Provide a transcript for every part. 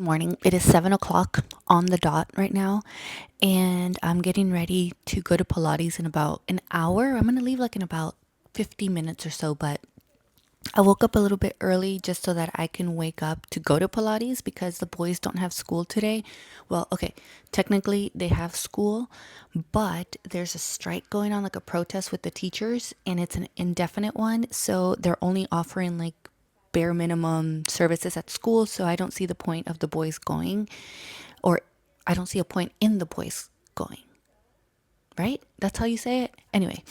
morning. It is 7 o'clock on the dot right now, and I'm getting ready to go to Pilates in about an hour. I'm going to leave like in about 50 minutes or so, but I woke up a little bit early just so that I can wake up to go to Pilates because the boys don't have school today. Well, okay, technically they have school, but there's a strike going on, like a protest with the teachers, and it's an indefinite one. So they're only offering like bare minimum services at school. So I don't see the point of the boys going, or I don't see a point in the boys going, right? That's how you say it. Anyway,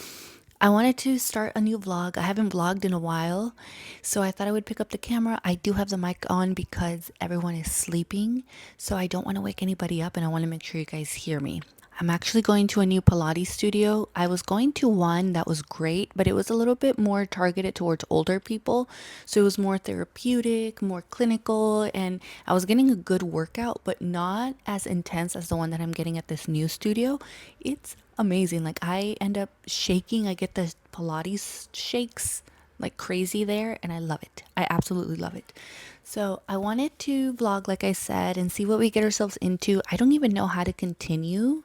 I wanted to start a new vlog. I haven't vlogged in a while, so I thought I would pick up the camera. I do have the mic on because everyone is sleeping, so I don't want to wake anybody up and I want to make sure you guys hear me. I'm actually going to a new Pilates studio. I was going to one that was great, but it was a little bit more targeted towards older people. So it was more therapeutic, more clinical, and I was getting a good workout, but not as intense as the one that I'm getting at this new studio. It's amazing. Like I end up shaking. I get the Pilates shakes like crazy there, and I love it. I absolutely love it. So I wanted to vlog, like I said, and see what we get ourselves into. I don't even know how to continue,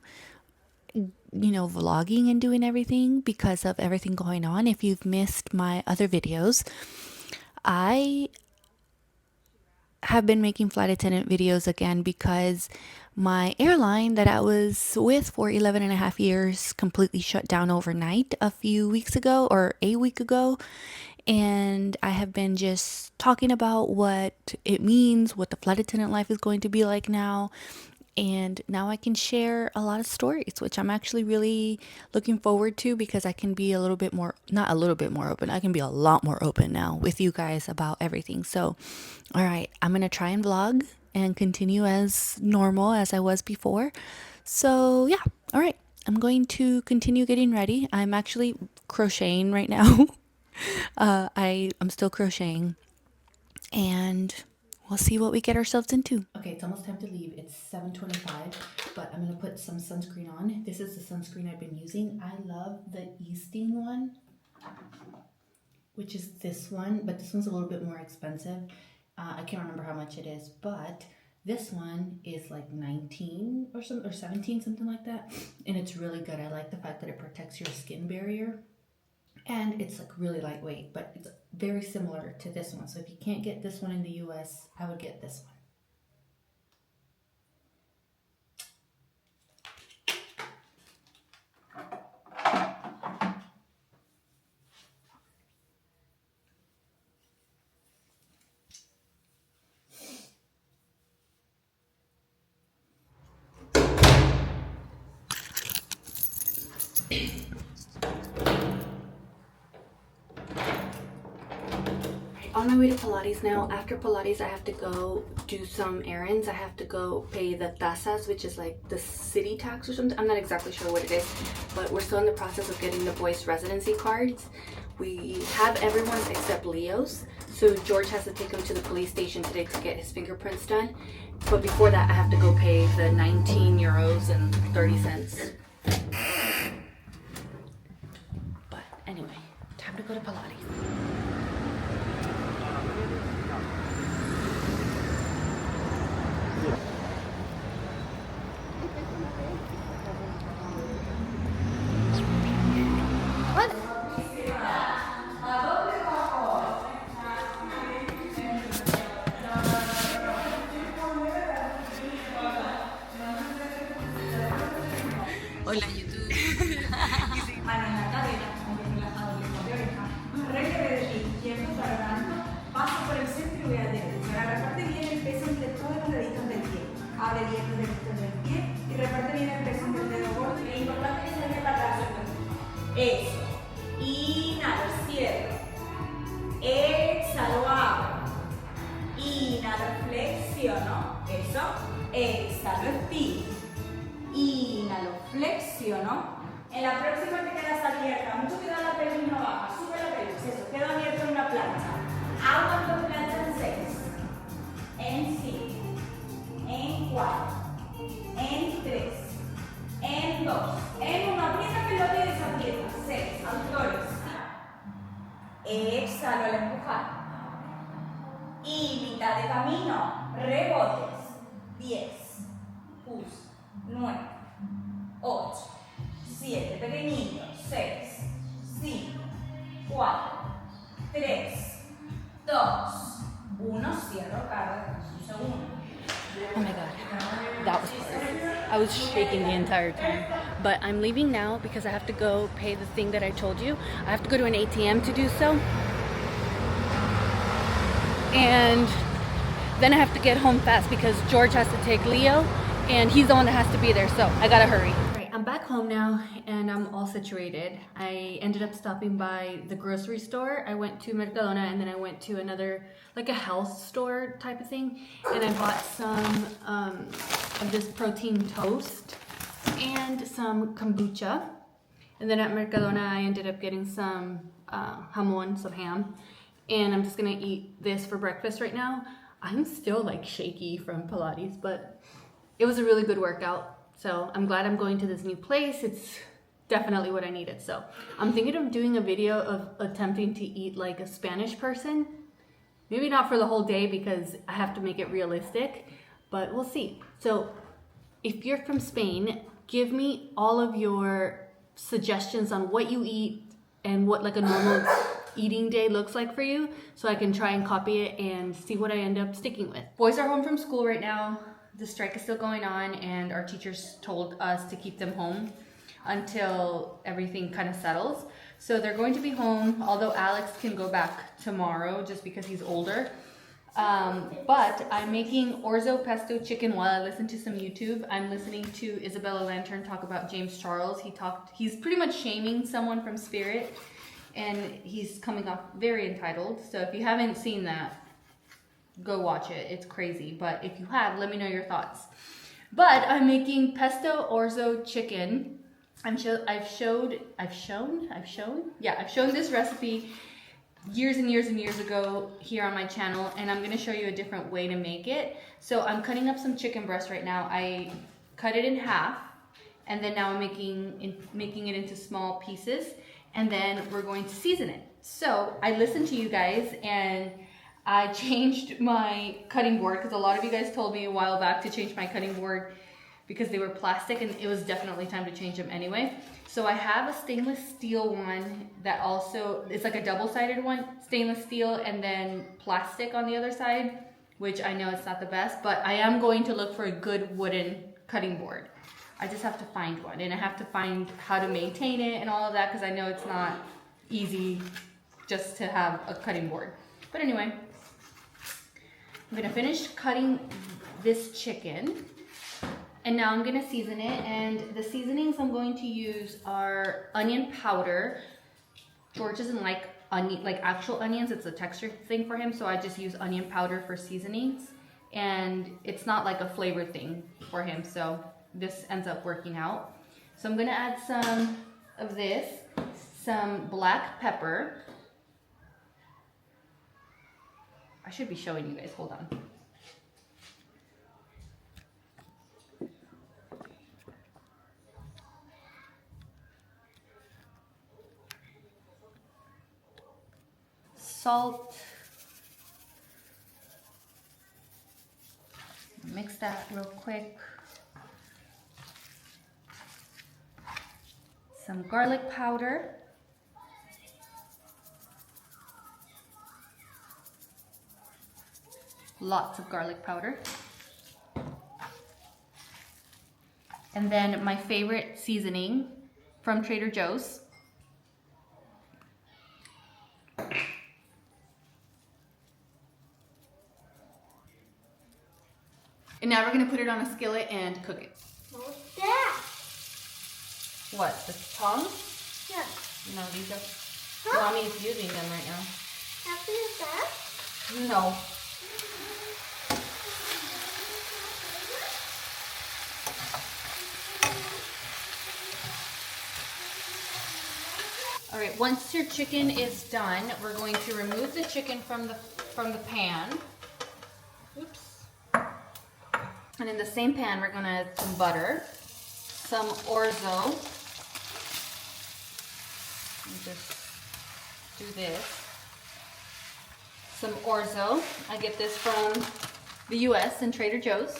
vlogging and doing everything because of everything going on. If you've missed my other videos, I have been making flight attendant videos again because my airline that I was with for 11 and a half years completely shut down overnight a few weeks ago, or a week ago. And I have been just talking about what it means, what the flight attendant life is going to be like now. And now I can share a lot of stories, which I'm actually really looking forward to because I can be a little bit more, not a little bit more open, I can be a lot more open now with you guys about everything. So, all right, I'm going to try and vlog and continue as normal as I was before. So, yeah, all right, I'm going to continue getting ready. I'm actually crocheting right now. I'm still crocheting, and we'll see what we get ourselves into. Okay, it's almost time to leave. It's 7:25, but I'm gonna put some sunscreen on. This is the sunscreen I've been using. I love the Easting one, which is this one, but this one's a little bit more expensive. I can't remember how much it is, but this one is like 19 or something, or 17, something like that, and it's really good. I like the fact that it protects your skin barrier. And it's like really lightweight, but it's very similar to this one. So if you can't get this one in the US, I would get this one. On my way to Pilates now. After Pilates, I have to go do some errands. I have to go pay the tasas, which is like the city tax or something. I'm not exactly sure what it is, but we're still in the process of getting the boys' residency cards. We have everyone's except Leo's. So George has to take him to the police station today to get his fingerprints done. But before that, I have to go pay the 19 euros and 30 cents. But anyway, time to go to Pilates. Hola YouTube. Mano en la cadera, muy relajado, lejos de oreja. Recorre de izquierdo para adelante. Paso por el centro y voy a derecha. Ahora reparte bien el peso entre todos los deditos del pie. Abre bien los deditos del pie y reparte bien el peso entre el dedo gordo. Es importante que se deje para atrás. Eso. Inhalo, cierro. Exhalo, abro. Inhalo, flexiono. Eso. Exhalo, estiro. Inhalo, flexiono. En la próxima te quedas abierta. Mucho cuidado, la pelvis no baja. Sube la pelvis. Eso. Quedo abierto en una plancha. Aguanto plancha en 6. En 5. En 4. En 3. En 2. En 1. Aprieta pelota y desaprieta. 6. Autores. Exhalo al empujar. Y mitad de camino. Rebotes. 10. Pulsa. 9, 8, 7, pequeñito. 6, 5, 4, 3, 2, 1. Cierro, carga. Un segundo. Oh my god, that was hard. I was shaking the entire time. But I'm leaving now because I have to go pay the thing that I told you. I have to go to an ATM to do so. And then I have to get home fast because George has to take Leo and he's the one that has to be there, so I gotta hurry. Right, I'm back home now and I'm all situated. I ended up stopping by the grocery store. I went to Mercadona and then I went to another, like a health store type of thing, and I bought some of this protein toast and some kombucha. And then at Mercadona I ended up getting some jamon, some ham, and I'm just gonna eat this for breakfast right now. I'm still like shaky from Pilates, but it was a really good workout. So I'm glad I'm going to this new place. It's definitely what I needed. So I'm thinking of doing a video of attempting to eat like a Spanish person. Maybe not for the whole day because I have to make it realistic, but we'll see. So if you're from Spain, give me all of your suggestions on what you eat and what like a normal eating day looks like for you, so I can try and copy it and see what I end up sticking with. Boys are home from school right now. The strike is still going on and our teachers told us to keep them home until everything kind of settles. So they're going to be home, although Alex can go back tomorrow just because he's older. But I'm making orzo pesto chicken while I listen to some YouTube. I'm listening to Isabella Lantern talk about James Charles. He's pretty much shaming someone from Spirit, and he's coming off very entitled. So if you haven't seen that, go watch it. It's crazy. But if you have, let me know your thoughts. But I'm making pesto orzo chicken. I've shown this recipe years and years and years ago here on my channel, and I'm gonna show you a different way to make it. So I'm cutting up some chicken breast right now. I cut it in half, and then now I'm making it into small pieces, and then we're going to season it. So I listened to you guys and I changed my cutting board because a lot of you guys told me a while back to change my cutting board because they were plastic, and it was definitely time to change them anyway. So I have a stainless steel one that also, it's like a double-sided one, stainless steel and then plastic on the other side, which I know it's not the best, but I am going to look for a good wooden cutting board. I just have to find one, and I have to find how to maintain it and all of that because I know it's not easy just to have a cutting board. But anyway, I'm gonna finish cutting this chicken. And now I'm gonna season it, and the seasonings I'm going to use are onion powder. George doesn't like actual onions, it's a texture thing for him, so I just use onion powder for seasonings. And it's not like a flavor thing for him, so this ends up working out. So I'm gonna add some of this, some black pepper. I should be showing you guys, hold on. Salt. Mix that real quick. Some garlic powder. Lots of garlic powder. And then my favorite seasoning from Trader Joe's. And now we're gonna put it on a skillet and cook it. What's that? What, the tongs? Yeah. No, these are, Mommy is using them right now. Happy with that? No. All right, once your chicken is done, we're going to remove the chicken from the pan. Oops. And in the same pan, we're gonna add some butter, some orzo. Just do this. Some orzo. I get this from the US and Trader Joe's.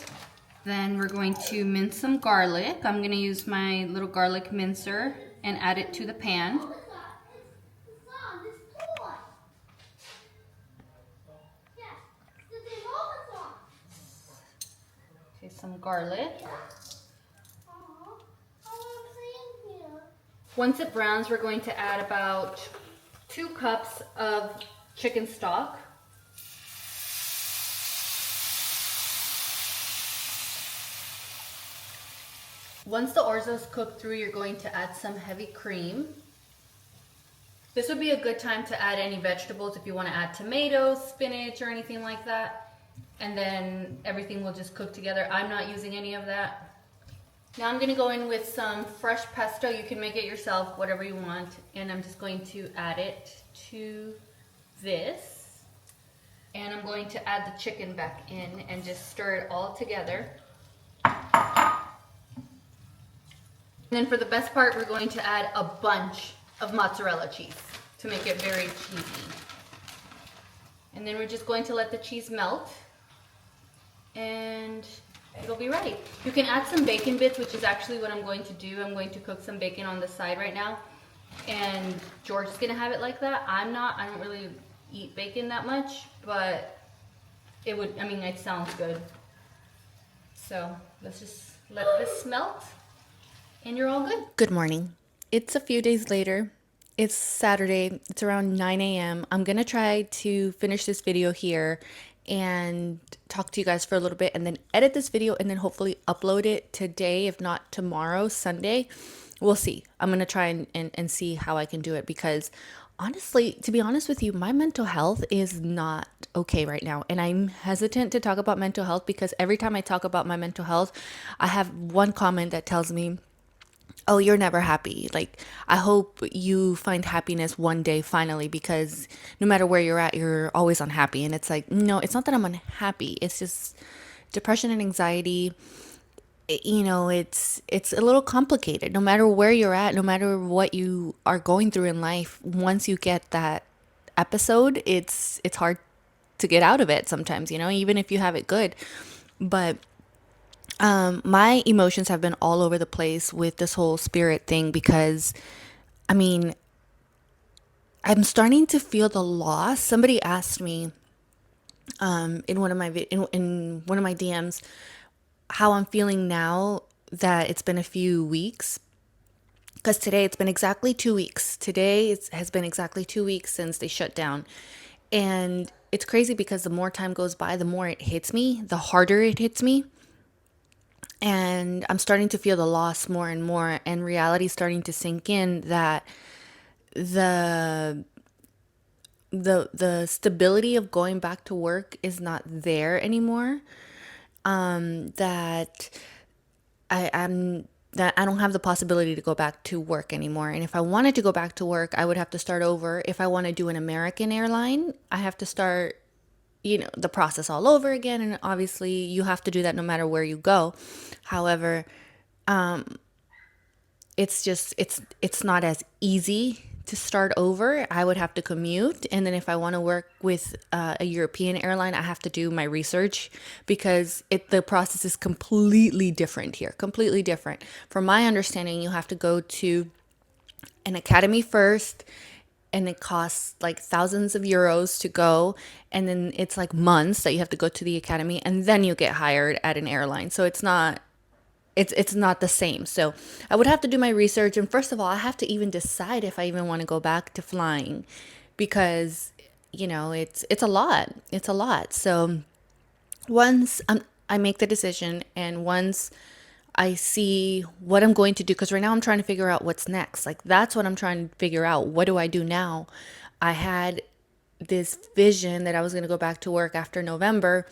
Then we're going to mince some garlic. I'm going to use my little garlic mincer and add it to the pan. Okay, some garlic. Once it browns, we're going to add about 2 cups of chicken stock. Once the orzo is cooked through, you're going to add some heavy cream. This would be a good time to add any vegetables if you want to add tomatoes, spinach, or anything like that. And then everything will just cook together. I'm not using any of that. Now I'm going to go in with some fresh pesto. You can make it yourself, whatever you want. And I'm just going to add it to this. And I'm going to add the chicken back in and just stir it all together. And then for the best part, we're going to add a bunch of mozzarella cheese to make it very cheesy. And then we're just going to let the cheese melt and it'll be ready. You can add some bacon bits, which is actually what I'm going to do. I'm going to cook some bacon on the side right now. And George is gonna have it like that. I don't really eat bacon that much, but it sounds good. So let's just let this melt. And you're all good. Good morning. It's a few days later. It's Saturday. It's around 9 a.m. I'm going to try to finish this video here and talk to you guys for a little bit and then edit this video and then hopefully upload it today, if not tomorrow, Sunday. We'll see. I'm going to try and see how I can do it because honestly, to be honest with you, my mental health is not okay right now. And I'm hesitant to talk about mental health because every time I talk about my mental health, I have one comment that tells me, oh, you're never happy. Like, I hope you find happiness one day finally, because no matter where you're at, you're always unhappy. And it's like, no, it's not that I'm unhappy. It's just depression and anxiety. It's a little complicated. No matter where you're at, no matter what you are going through in life, once you get that episode, it's hard to get out of it sometimes, even if you have it good. But my emotions have been all over the place with this whole spirit thing because, I mean, I'm starting to feel the loss. Somebody asked me in one of my in one of my DMs how I'm feeling now that it's been a few weeks. Because today it's been exactly 2 weeks. Today has been exactly 2 weeks since they shut down. And it's crazy because the more time goes by, the more it hits me, the harder it hits me. And I'm starting to feel the loss more and more, and reality starting to sink in that the the stability of going back to work is not there anymore. That I don't have the possibility to go back to work anymore. And if I wanted to go back to work, I would have to start over. If I want to do an American airline, I have to start the process all over again. And obviously you have to do that no matter where you go. However, it's not as easy to start over. I would have to commute. And then if I want to work with a European airline, I have to do my research because the process is completely different here, completely different. From my understanding, you have to go to an academy first, and it costs like thousands of euros to go, and then it's like months that you have to go to the academy, and then you get hired at an airline. So it's not the same. So I would have to do my research, and first of all, I have to even decide if I even want to go back to flying, because it's a lot. It's a lot. So once I make the decision, and once I see what I'm going to do, because right now I'm trying to figure out what's next. Like, that's what I'm trying to figure out. What do I do now? I had this vision that I was going to go back to work after November,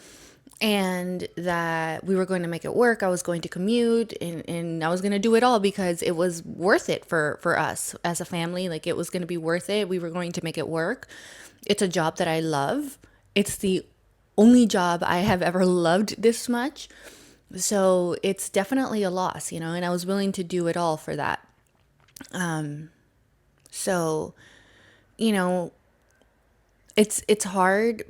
and that we were going to make it work. I was going to commute, and I was going to do it all because it was worth it for us as a family. Like, it was going to be worth it. We were going to make it work. It's a job that I love. It's the only job I have ever loved this much. So it's definitely a loss, and I was willing to do it all for that. So, it's hard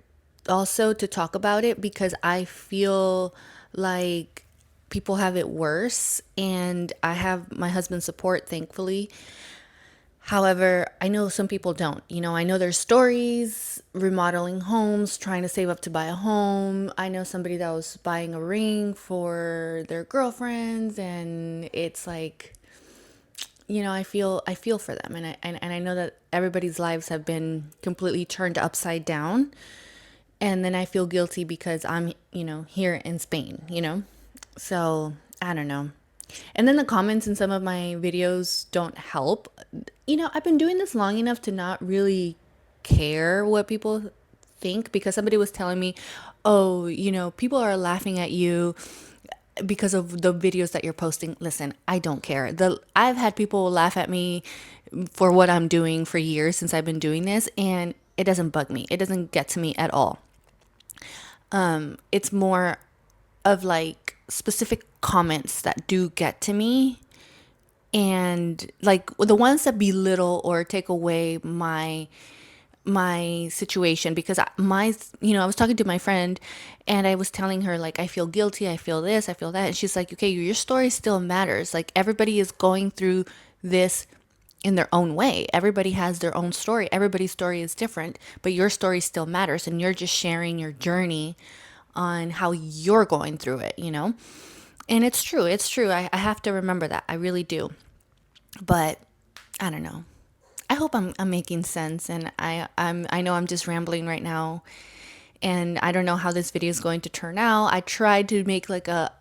also to talk about it because I feel like people have it worse, and I have my husband's support, thankfully. However, I know some people don't. I know there's stories remodeling homes, trying to save up to buy a home. I know somebody that was buying a ring for their girlfriends, and it's like, I feel for them, and I know that everybody's lives have been completely turned upside down, and then I feel guilty because I'm, here in Spain. So, I don't know. And then the comments in some of my videos don't help. I've been doing this long enough to not really care what people think, because somebody was telling me, "Oh, people are laughing at you because of the videos that you're posting." Listen, I don't care. I've had people laugh at me for what I'm doing for years since I've been doing this, and it doesn't bug me. It doesn't get to me at all. It's more of like specific comments that do get to me, and like the ones that belittle or take away my situation, because I was talking to my friend, and I was telling her, like, I feel guilty, I feel this, I feel that, and she's like, okay, your story still matters. Like, everybody is going through this in their own way. Everybody has their own story. Everybody's story is different, but your story still matters, and you're just sharing your journey on how you're going through it. And it's true. It's true. I have to remember that. I really do. But I don't know. I hope I'm making sense, and I know I'm just rambling right now, and I don't know how this video is going to turn out. I tried to make like a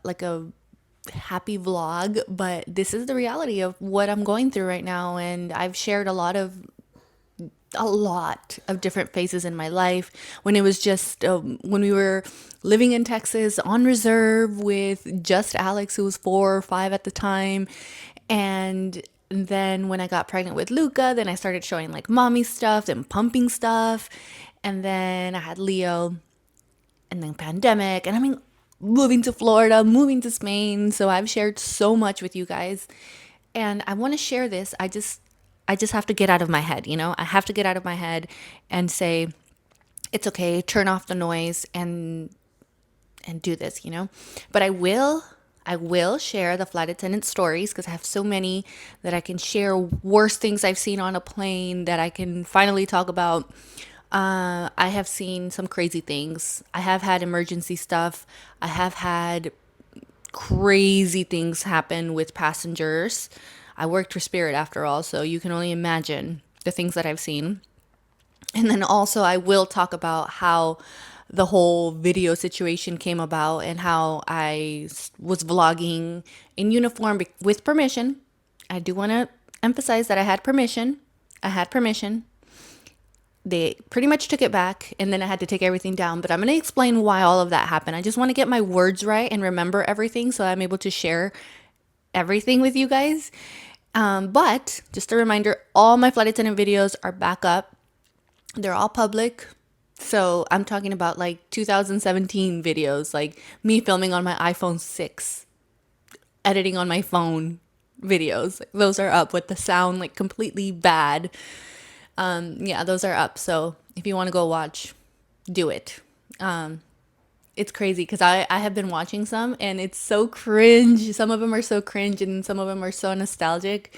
happy vlog, but this is the reality of what I'm going through right now, and I've shared a lot of different phases in my life, when it was just when we were living in Texas on reserve with just Alex, who was 4 or 5 at the time. And then when I got pregnant with Luca, then I started showing like mommy stuff and pumping stuff. And then I had Leo, and then pandemic. And I mean, moving to Florida, moving to Spain. So I've shared so much with you guys. And I want to share this. I just have to get out of my head. I have to get out of my head and say, it's okay, turn off the noise, and do this. But I will share the flight attendant stories, because I have so many that I can share. Worst things I've seen on a plane that I can finally talk about. I have seen some crazy things. I have had emergency stuff. I have had crazy things happen with passengers. I worked for Spirit after all, so you can only imagine the things that I've seen. And then also, I will talk about how the whole video situation came about, and how I was vlogging in uniform with permission. I do want to emphasize that I had permission. I had permission. They pretty much took it back, and then I had to take everything down. But I'm going to explain why all of that happened. I just want to get my words right and remember everything, so I'm able to share everything with you guys. But just a reminder, all my flight attendant videos are back up. They're all public. So I'm talking about like 2017 videos, like me filming on my iPhone 6, editing on my phone videos. Those are up with the sound like completely bad. Yeah, those are up. So if you want to go watch, do it. It's crazy because I have been watching some, and it's so cringe. Some of them are so cringe, and some of them are so nostalgic.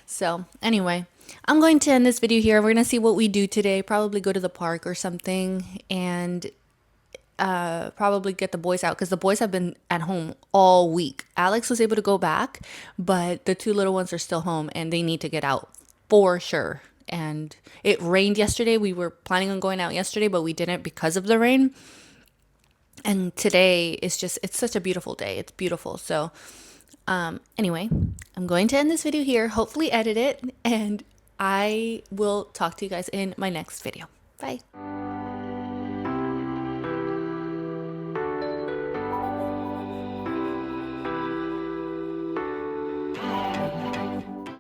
So anyway, I'm going to end this video here. We're going to see what we do today. Probably go to the park or something, and probably get the boys out, because the boys have been at home all week. Alex was able to go back, but the 2 little ones are still home, and they need to get out for sure. And it rained yesterday. We were planning on going out yesterday, but we didn't because of the rain. And today is it's such a beautiful day. It's beautiful. So anyway, I'm going to end this video here, hopefully edit it, and I will talk to you guys in my next video. Bye.